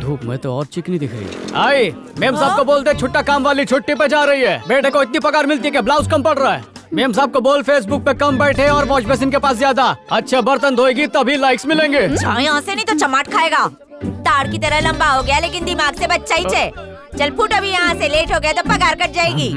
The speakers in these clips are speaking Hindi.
धूप में तो और चिकनी दिख रही है। आई मेम साहब को बोल दे छुट्टा काम वाली छुट्टी पे जा रही है। बेटे को इतनी पगार मिलती है कि ब्लाउज कम पड़ रहा है। मेम साहब को बोल फेसबुक पे कम बैठे और वॉश बेसिन के पास ज्यादा। अच्छे बर्तन धोएगी तभी लाइक्स मिलेंगे। यहाँ से नहीं तो चमाट खाएगा। तार की तरह लंबा हो गया लेकिन दिमाग से बच्चा ही छे। चल फुट अभी यहाँ से, लेट हो गया तो पगार कट जाएगी।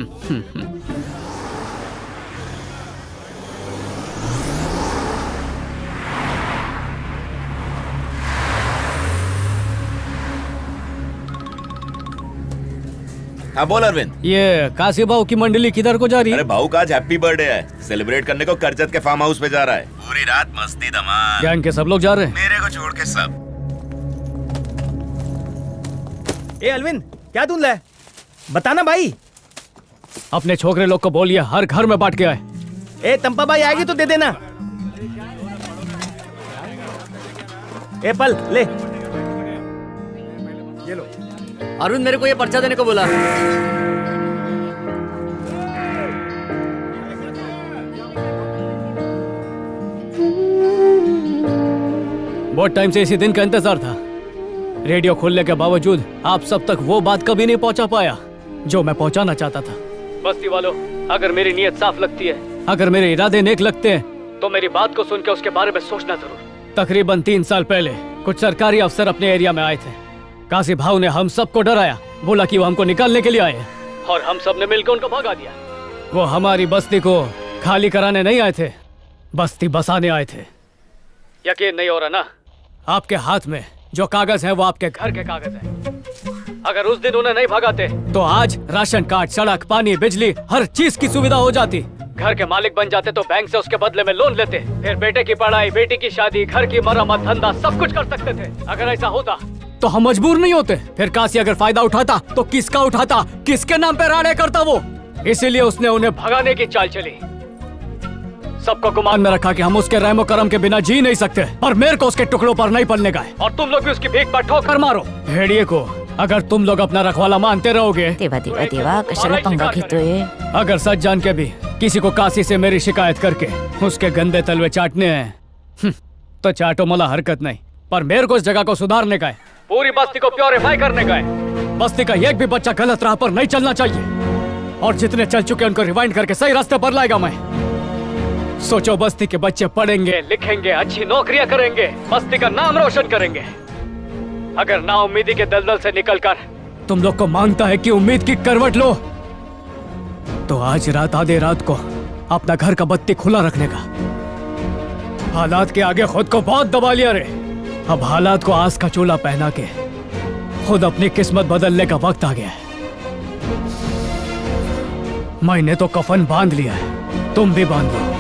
हाँ बोल अरविंद। ये काशी बाऊ की मंडली किधर को जा रही है? अरे भाऊ का आज हैप्पी बर्थडे है, सेलिब्रेट करने को करजत के फार्म हाउस पे जा रहा है। पूरी रात मस्ती धमाल। गैंग के सब लोग जा रहे हैं? मेरे को छोड़ के सब। ए अरविंद क्या धुंधला है, बताना भाई। अपने छोकरे लोग को बोलिए हर घर में बांट के आए। ए तंपा भाई आएगी तो दे देना। ए पल ले, ये लो। अरुण मेरे को ये पर्चा देने को बोला। बहुत टाइम से इसी दिन का इंतजार था। रेडियो खोलने के बावजूद आप सब तक वो बात कभी नहीं पहुंचा पाया जो मैं पहुंचाना चाहता था। बस्ती वालों, अगर मेरी नीयत साफ लगती है, अगर मेरे इरादे नेक लगते हैं तो मेरी बात को सुन के उसके बारे में सोचना जरूर। तकरीबन 3 साल पहले कुछ सरकारी अफसर अपने एरिया में आए थे। काशी भाव ने हम सबको डराया, बोला कि वो हमको निकालने के लिए आए और हम सब ने मिलकर उनको भगा दिया। वो हमारी बस्ती को खाली कराने नहीं आए थे, बस्ती बसाने आए थे। यकीन नहीं हो रहा ना? आपके हाथ में जो कागज है वो आपके घर के कागज है। अगर उस दिन उन्हें नहीं भगाते तो आज राशन कार्ड, सड़क, पानी, बिजली, हर चीज की सुविधा हो जाती। घर के मालिक बन जाते तो बैंक से उसके बदले में लोन लेते, फिर बेटे की पढ़ाई, बेटी की शादी, घर की मरम्मत, धंधा सब कुछ कर सकते थे। अगर ऐसा होता तो हम मजबूर नहीं होते। फिर काशी अगर फायदा उठाता तो किसका उठाता, किसके नाम पे राड़े करता वो? इसीलिए उसने उन्हें भगाने की चाल चली। सबको गुमान में रखा कि हम उसके रहमो करम के बिना जी नहीं सकते, पर मेरे को उसके टुकड़ों पर नहीं पलने का है। और तुम लोग भी उसकी भीख पर ठोकर मारो। भेड़िए को अगर तुम लोग अपना रखवाला मानते रहोगे, देवा देवा देवा कशाला पंगा घेतोय? अगर सच जान के भी किसी को काशी से मेरी शिकायत करके उसके गंदे तलवे चाटने हैं तो चाटो, मला हरकत नहीं। पर मेरे को इस जगह को सुधारने का है, पूरी बस्ती को प्योरीफाई करने का है। बस्ती का एक भी बच्चा गलत राह पर नहीं चलना चाहिए और जितने चल चुके उनको रिवाइंड करके सही रास्ते पर लाएगा मैं। सोचो, बस्ती के बच्चे पढ़ेंगे, लिखेंगे, अच्छी नौकरियां करेंगे, बस्ती का नाम रोशन करेंगे। अगर ना उम्मीदी के दलदल से निकलकर तुम लोग को मांगता है कि उम्मीद की करवट लो, तो आज रात आधे रात को अपना घर का बत्ती खुला रखने का। हालात के आगे खुद को बहुत दबा लिया रे। अब हालात को आस का चोला पहना के खुद अपनी किस्मत बदलने का वक्त आ गया है। मैंने तो कफन बांध लिया है, तुम भी बांध लो।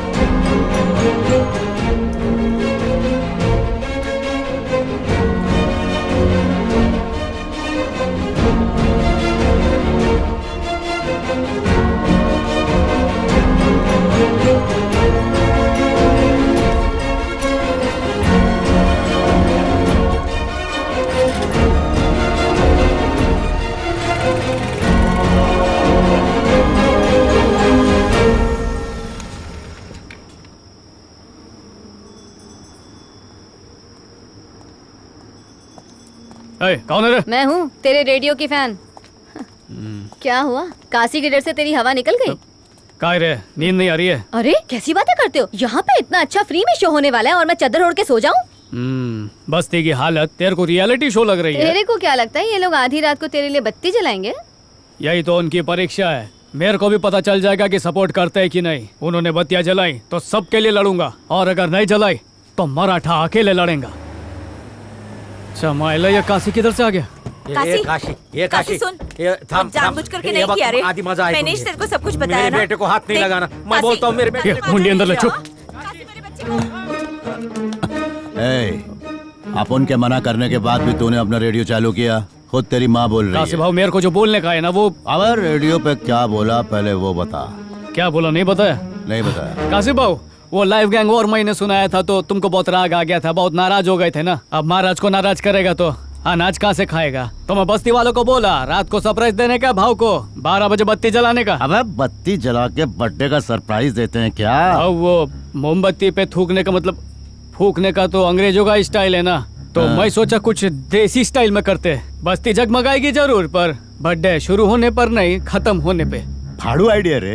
कौन है रे? मैं हूँ, तेरे रेडियो की फैन। क्या हुआ? काशी के डर से तेरी हवा निकल गई? काय रे, नींद नहीं आ रही है? अरे कैसी बातें करते हो? यहाँ पे इतना अच्छा फ्री में शो होने वाला है और मैं चादर ओढ़ के सो जाऊँ? बस्ती की हालत तेरे को रियलिटी शो लग रही है। तेरे को क्या लगता है ये लोग आधी रात को तेरे लिए बत्ती जलाएंगे? यही तो उनकी परीक्षा है। मेरे को भी पता चल जाएगा कि सपोर्ट करते हैं कि नहीं। उन्होंने बत्तियां जलाई तो सबके लिए लड़ूंगा, और अगर नहीं जलाई तो मराठा अकेले लड़ेगा। समाइला, ये काशी किधर से आ गया? काशी सुन, जानबूझ करके नहीं किया रे। मैंने तेरे को सब कुछ बताया ना। मेरे बेटे को हाथ नहीं लगाना, मैं बोलता हूँ मेरे बेटे। मुंडी अंदर ले, चुप। अपन के मना करने के बाद भी तूने अपना रेडियो चालू किया। खुद तेरी माँ बोल रही है। काशी भाव, मेरे को जो बोलने का है ना वो। अब रेडियो पे क्या बोला पहले वो बता। क्या बोला? नहीं बताया? नहीं बताया। काशी भाव, वो लाइव गैंग और मैंने सुनाया था तो तुमको बहुत राग आ गया था, बहुत नाराज हो गए थे ना। अब महाराज को नाराज करेगा तो अनाज कहाँ से खाएगा? तो मैं बस्ती वालों को बोला रात को सरप्राइज देने का, भाव को 12 बजे बत्ती जलाने का। अबे बत्ती जला के बर्थडे का सरप्राइज देते हैं क्या? अब वो मोमबत्ती पे थूकने का मतलब फूकने का तो अंग्रेजों का स्टाइल है ना, तो मैं सोचा कुछ देसी स्टाइल में करते। बस्ती जगमगाएगी जरूर, पर बर्थडे शुरू होने पर नहीं, खत्म होने पे। फाड़ू आइडिया रे।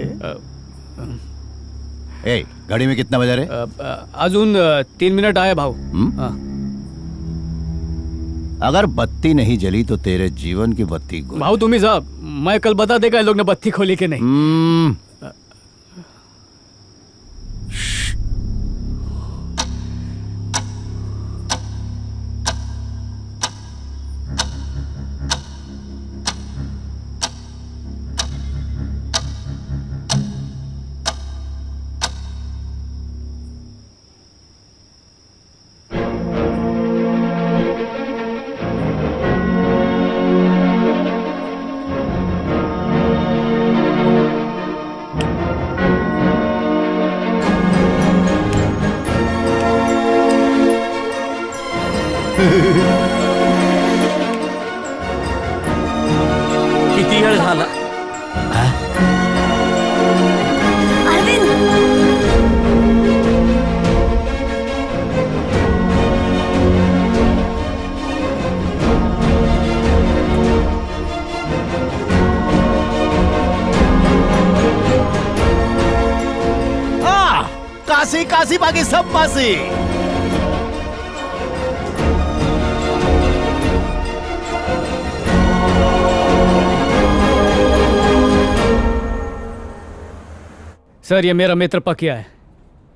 ए, घड़ी में कितना बजा रे? अजून 3 मिनट आए भाऊ। हाँ। अगर बत्ती नहीं जली तो तेरे जीवन की बत्ती गुल। भाऊ तुम्ही जा, मैं कल बता देगा इन लोग ने बत्ती खोली कि नहीं। किती वेळ झाला? काशी काशी बाकी सब पासी। सर ये मेरा मित्र पकिया है,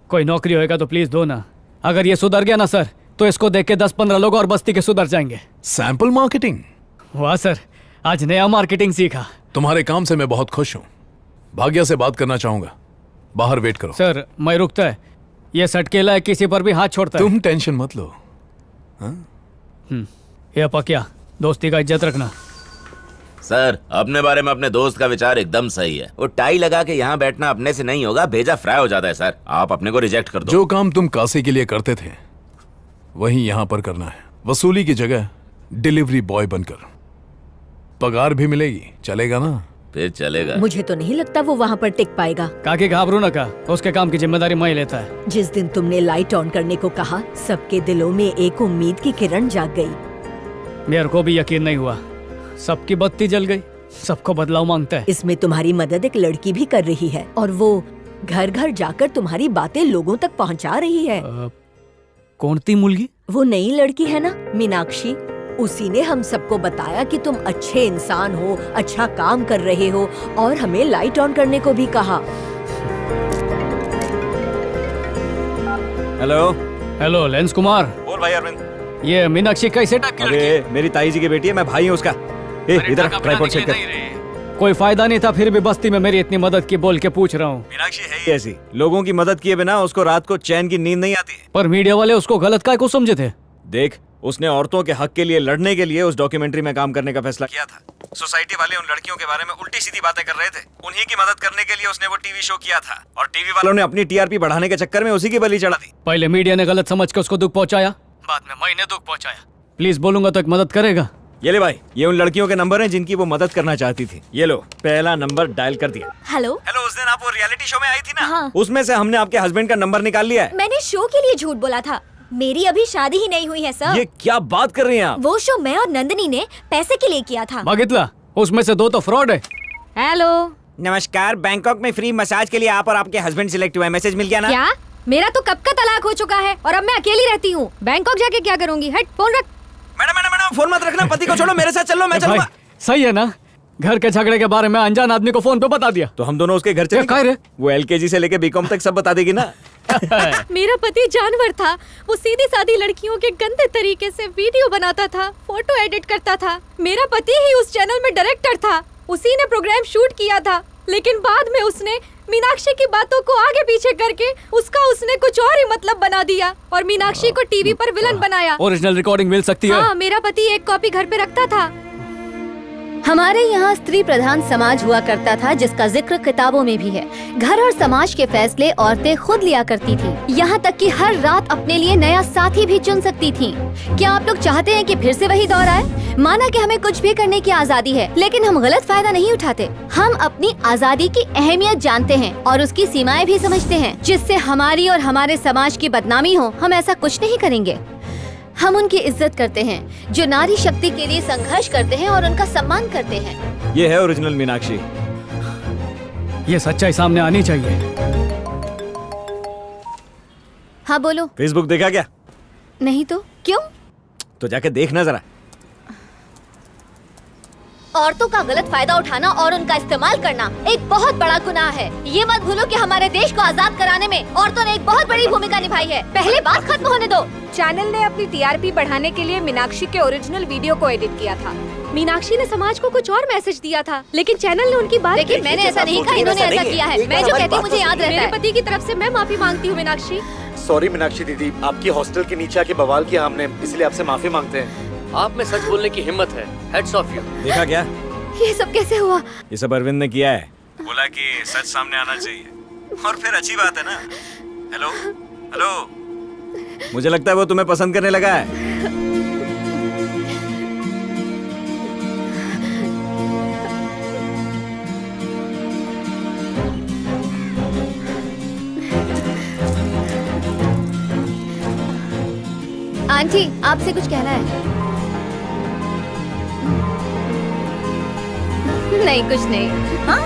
कोई नौकरी होएगा तो प्लीज दो ना। अगर ये सुधर गया ना सर, तो इसको देख के 10-15 लोग और बस्ती के सुधर जाएंगे। Sample marketing? वाह सर, आज नया मार्केटिंग सीखा। तुम्हारे काम से मैं बहुत खुश हूँ। भाग्या से बात करना चाहूंगा, बाहर वेट करो। सर मैं रुकता है, ये सटकेला है, किसी पर भी हाथ छोड़ता है। तुम टेंशन मत लो। ये पकिया, दोस्ती का इज्जत रखना। सर, अपने बारे में अपने दोस्त का विचार एकदम सही है। वो टाई लगा के यहाँ बैठना अपने से नहीं होगा, भेजा फ्राई हो जाता है। सर आप अपने को रिजेक्ट कर दो। जो काम तुम काशी के लिए करते थे वही यहाँ पर करना है। वसूली की जगह डिलीवरी बॉय बनकर। पगार भी मिलेगी, चलेगा ना? फिर चलेगा। मुझे तो नहीं लगता वो वहाँ पर टिक पाएगा। काकी घाबरू ना का, उसके काम की जिम्मेदारी मैं ही लेता है। जिस दिन तुमने लाइट ऑन करने को कहा, सबके दिलों में एक उम्मीद की किरण जाग गई। मेरे को भी यकीन नहीं हुआ, सबकी बत्ती जल गई। सबको बदलाव मांगता है। इसमें तुम्हारी मदद एक लड़की भी कर रही है, और वो घर घर जाकर तुम्हारी बातें लोगों तक पहुंचा रही है। कौन ती मुलगी? वो नई लड़की है ना, मीनाक्षी। उसी ने हम सबको बताया कि तुम अच्छे इंसान हो, अच्छा काम कर रहे हो, और हमें लाइट ऑन करने को भी कहा। Hello hello lens Kumar. बोल भाई अरविंद। ये मीनाक्षी कैसे टाइप की लड़की है? अरे मेरी ताई जी की बेटी है, मैं भाई हूँ उसका। इधर ट्राइपॉड सेट कर। कोई फायदा नहीं था, फिर भी बस्ती में मेरी इतनी मदद की बोल के पूछ रहा हूँ। मीनाक्षी है ही ऐसी, लोगों की मदद किए बिना उसको रात को चैन की नींद नहीं आती है। पर मीडिया वाले उसको गलत काय को समझे थे? देख, उसने औरतों के हक के लिए लड़ने के लिए उस डॉक्यूमेंट्री में काम करने का फैसला किया था। सोसाइटी वाले उन लड़कियों के बारे में उल्टी सीधी बातें कर रहे थे। उन्हीं की मदद करने के लिए उसने वो टीवी शो किया था, और टीवी वालों ने अपनी टीआरपी बढ़ाने के चक्कर में उसी की बलि चढ़ा दी। पहले मीडिया ने गलत समझ के उसको दुख पहुंचाया, बाद में मैंने दुख पहुंचाया। प्लीज बोलूंगा तो एक मदद करेगा? ये ले भाई, ये उन लड़कियों के नंबर हैं जिनकी वो मदद करना चाहती थी। ये लो, पहला नंबर डायल कर दिया। हेलो। हेलो, उस दिन आप वो रियलिटी शो में आई थी ना? हाँ। उसमें से हमने आपके हस्बैंड का नंबर निकाल लिया है। मैंने शो के लिए झूठ बोला था, मेरी अभी शादी ही नहीं हुई है सर। ये क्या बात कर रही हैं आप? वो शो मैं और नंदनी ने पैसे के लिए किया था। बघितला, उसमें से 2 तो फ्रॉड है। हेलो। नमस्कार, बैंकॉक में फ्री मसाज के लिए आप और आपके हस्बैंड सिलेक्ट हुए। मैसेज मिल गया ना? क्या? मेरा तो कब का तलाक हो चुका है और अब मैं अकेली रहती हूँ। बैंकॉक जाके क्या करूँगी? हट, फोन रख। मैडम, फोन मत रखना, पति को छोड़ो, मेरे साथ चलो, मैं चलूंगा। सही है ना? घर के झगड़े के बारे में अनजान आदमी को फोन पे बता दिया तो हम दोनों उसके घर चले। क्या रे? वो एलकेजी से लेके बीकॉम तक सब बता देगी ना। मेरा पति जानवर था। वो सीधी सादी लड़कियों के गंदे तरीके से वीडियो बनाता था, फोटो एडिट करता था। मेरा पति ही उस चैनल में डायरेक्टर था, उसी ने प्रोग्राम शूट किया था। लेकिन बाद में उसने मीनाक्षी की बातों को आगे पीछे करके उसने कुछ और ही मतलब बना दिया और मीनाक्षी को टीवी पर विलन बनाया। ओरिजिनल रिकॉर्डिंग मिल सकती है? हाँ, मेरा पति एक कॉपी घर पे रखता था। हमारे यहाँ स्त्री प्रधान समाज हुआ करता था, जिसका जिक्र किताबों में भी है। घर और समाज के फैसले औरतें खुद लिया करती थी, यहाँ तक कि हर रात अपने लिए नया साथी भी चुन सकती थी। क्या आप लोग चाहते हैं कि फिर से वही दौर आए? माना कि हमें कुछ भी करने की आजादी है, लेकिन हम गलत फायदा नहीं उठाते। हम अपनी आजादी की अहमियत जानते हैं और उसकी सीमाएं भी समझते हैं। जिससे हमारी और हमारे समाज की बदनामी हो, हम ऐसा कुछ नहीं करेंगे। हम उनकी इज्जत करते हैं जो नारी शक्ति के लिए संघर्ष करते हैं और उनका सम्मान करते हैं। ये है ओरिजिनल मीनाक्षी। ये सच्चाई सामने आनी चाहिए। हाँ बोलो। फेसबुक देखा क्या? नहीं तो क्यों? तो जाके देखना जरा। औरतों का गलत फायदा उठाना और उनका इस्तेमाल करना एक बहुत बड़ा गुनाह है। ये मत भूलो कि हमारे देश को आजाद कराने में औरतों ने एक बहुत बड़ी भूमिका निभाई है। पहले बात खत्म होने दो। चैनल ने अपनी टीआरपी बढ़ाने के लिए मीनाक्षी के ओरिजिनल वीडियो को एडिट किया था। मीनाक्षी ने समाज को कुछ और मैसेज दिया था, लेकिन चैनल ने उनकी बात। लेकिन मैंने ऐसा नहीं कहा, इन्होंने ऐसा किया है। मैं जो कहती हूँ मुझे याद रहता है। मेरे पति की तरफ से मैं माफी मांगती हूँ मीनाक्षी। सॉरी मीनाक्षी दीदी, आपकी हॉस्टल के नीचे आके बवाल किया हमने, इसलिए आपसे माफी मांगते हैं। आप में सच बोलने की हिम्मत है। Heads of you. देखा क्या? ये सब कैसे हुआ? ये सब अरविंद ने किया है। बोला कि सच सामने आना चाहिए और फिर अच्छी बात है ना। हेलो हेलो, मुझे लगता है वो तुम्हें पसंद करने लगा है। आंटी आपसे कुछ कहना है? नहीं कुछ नहीं। हाँ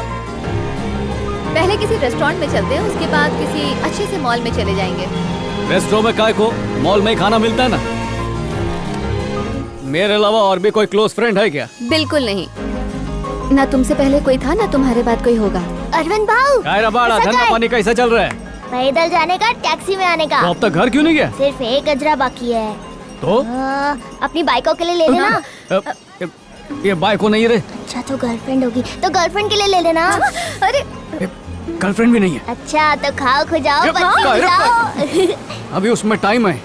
पहले किसी रेस्टोरेंट में चलते हैं, उसके बाद किसी अच्छे से मॉल में चले जाएंगे। रेस्टोरेंट में काय को, मॉल में ही खाना मिलता है ना। मेरे अलावा और भी कोई क्लोज फ्रेंड है क्या? बिल्कुल नहीं। ना तुमसे पहले कोई था, ना तुम्हारे बाद कोई होगा। अरविंद भाऊ, कायरा बाड़ा, धंधा पानी कैसा चल रहा है? पैदल जाने का, टैक्सी में आने का। तो अब तक घर क्यों नहीं गया? सिर्फ एक गजरा बाकी है। तो अपनी बाइकों के लिए ले लेना। ये बाइक को नहीं रे। अच्छा तो गर्लफ्रेंड होगी, तो गर्लफ्रेंड के लिए ले लेना। अरे गर्लफ्रेंड भी नहीं है। अच्छा तो खाओ खुजाओ, बत्ती बुझाओ। अभी उसमें टाइम है।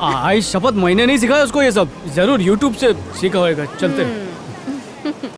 आई शपथ, मैंने नहीं सिखाया उसको ये सब, जरूर यूट्यूब से सीखा होगा। चलते हैं।